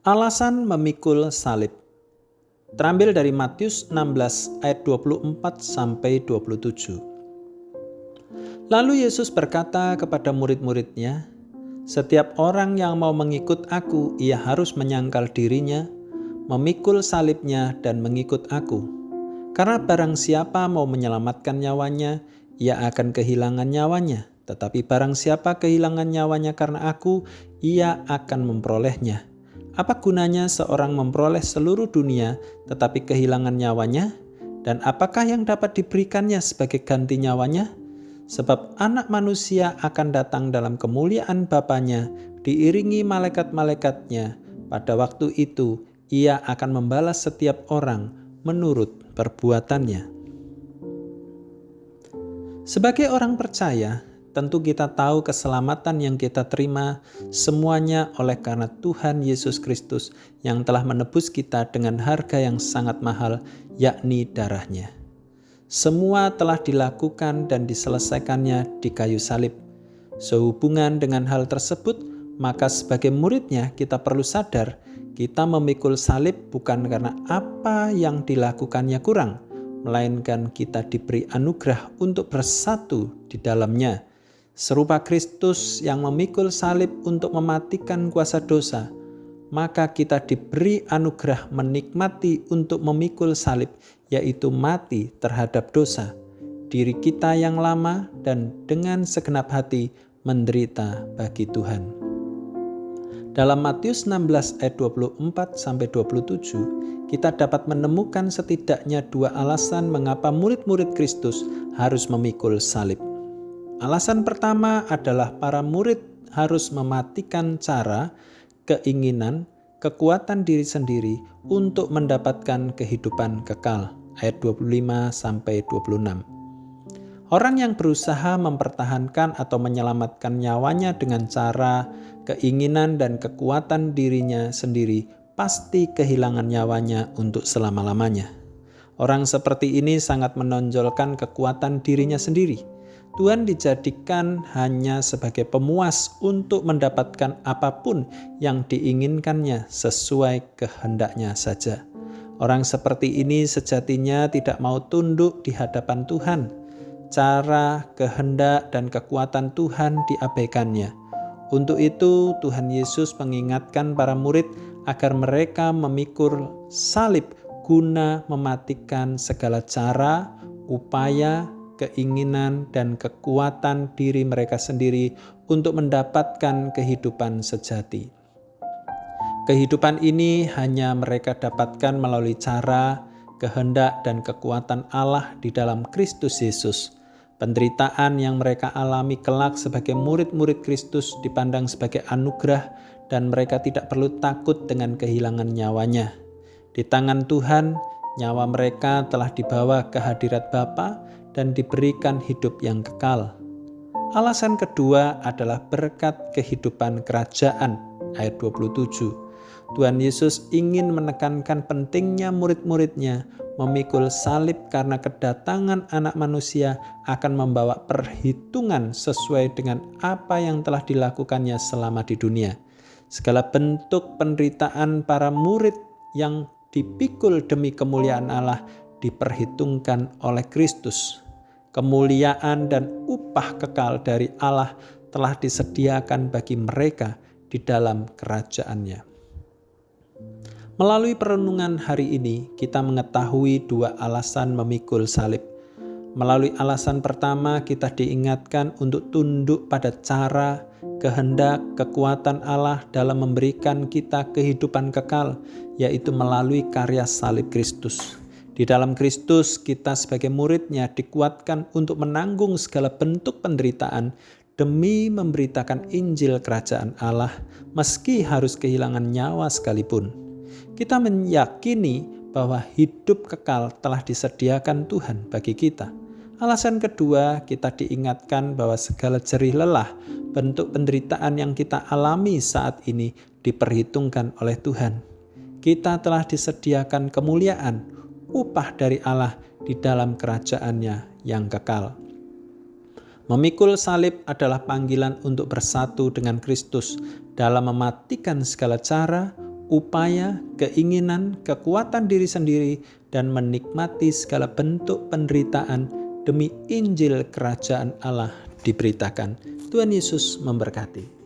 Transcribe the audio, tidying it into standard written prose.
Alasan memikul salib. Terambil dari Matius 16 ayat 24 sampai 27. Lalu Yesus berkata kepada murid-muridnya, "Setiap orang yang mau mengikut aku, ia harus menyangkal dirinya, memikul salibnya dan mengikut aku. Karena barang siapa mau menyelamatkan nyawanya, ia akan kehilangan nyawanya. Tetapi barang siapa kehilangan nyawanya karena aku, ia akan memperolehnya. Apa gunanya seorang memperoleh seluruh dunia tetapi kehilangan nyawanya? Dan apakah yang dapat diberikannya sebagai ganti nyawanya? Sebab anak manusia akan datang dalam kemuliaan Bapanya, diiringi malaikat-malaikatnya. Pada waktu itu, ia akan membalas setiap orang menurut perbuatannya." Sebagai orang percaya, tentu kita tahu keselamatan yang kita terima semuanya oleh karena Tuhan Yesus Kristus yang telah menebus kita dengan harga yang sangat mahal, yakni darahnya. Semua telah dilakukan dan diselesaikannya di kayu salib. Sehubungan dengan hal tersebut, maka sebagai muridnya kita perlu sadar kita memikul salib bukan karena apa yang dilakukannya kurang, melainkan kita diberi anugerah untuk bersatu di dalamnya. Serupa Kristus yang memikul salib untuk mematikan kuasa dosa, maka kita diberi anugerah menikmati untuk memikul salib, yaitu mati terhadap dosa, diri kita yang lama, dan dengan segenap hati menderita bagi Tuhan. Dalam Matius 16 ayat 24-27, kita dapat menemukan setidaknya dua alasan mengapa murid-murid Kristus harus memikul salib. Alasan pertama adalah para murid harus mematikan cara, keinginan, kekuatan diri sendiri untuk mendapatkan kehidupan kekal. Ayat 25-26. Orang yang berusaha mempertahankan atau menyelamatkan nyawanya dengan cara, keinginan, dan kekuatan dirinya sendiri pasti kehilangan nyawanya untuk selama-lamanya. Orang seperti ini sangat menonjolkan kekuatan dirinya sendiri. Tuhan dijadikan hanya sebagai pemuas untuk mendapatkan apapun yang diinginkannya sesuai kehendaknya saja. Orang seperti ini sejatinya tidak mau tunduk di hadapan Tuhan. Cara, kehendak, dan kekuatan Tuhan diabaikannya. Untuk itu Tuhan Yesus mengingatkan para murid agar mereka memikul salib guna mematikan segala cara, upaya, keinginan, dan kekuatan diri mereka sendiri untuk mendapatkan kehidupan sejati. Kehidupan ini hanya mereka dapatkan melalui cara, kehendak, dan kekuatan Allah di dalam Kristus Yesus. Penderitaan yang mereka alami kelak sebagai murid-murid Kristus dipandang sebagai anugerah dan mereka tidak perlu takut dengan kehilangan nyawanya. Di tangan Tuhan, nyawa mereka telah dibawa ke hadirat Bapa dan diberikan hidup yang kekal. Alasan kedua adalah berkat kehidupan kerajaan, ayat 27. Tuhan Yesus ingin menekankan pentingnya murid-muridnya memikul salib karena kedatangan anak manusia akan membawa perhitungan sesuai dengan apa yang telah dilakukannya selama di dunia. Segala bentuk penderitaan para murid yang dipikul demi kemuliaan Allah diperhitungkan oleh Kristus. Kemuliaan dan upah kekal dari Allah telah disediakan bagi mereka di dalam kerajaan-Nya. Melalui perenungan hari ini, kita mengetahui dua alasan memikul salib. Melalui alasan pertama, kita diingatkan untuk tunduk pada cara, kehendak, kekuatan Allah dalam memberikan kita kehidupan kekal, yaitu melalui karya salib Kristus. Di dalam Kristus, kita sebagai murid-Nya dikuatkan untuk menanggung segala bentuk penderitaan demi memberitakan Injil Kerajaan Allah, meski harus kehilangan nyawa sekalipun. Kita meyakini bahwa hidup kekal telah disediakan Tuhan bagi kita. Alasan kedua, kita diingatkan bahwa segala jerih lelah, bentuk penderitaan yang kita alami saat ini diperhitungkan oleh Tuhan. Kita telah disediakan kemuliaan, upah dari Allah di dalam kerajaan-Nya yang kekal. Memikul salib adalah panggilan untuk bersatu dengan Kristus dalam mematikan segala cara, upaya, keinginan, kekuatan diri sendiri, dan menikmati segala bentuk penderitaan demi Injil Kerajaan Allah diberitakan. Tuhan Yesus memberkati.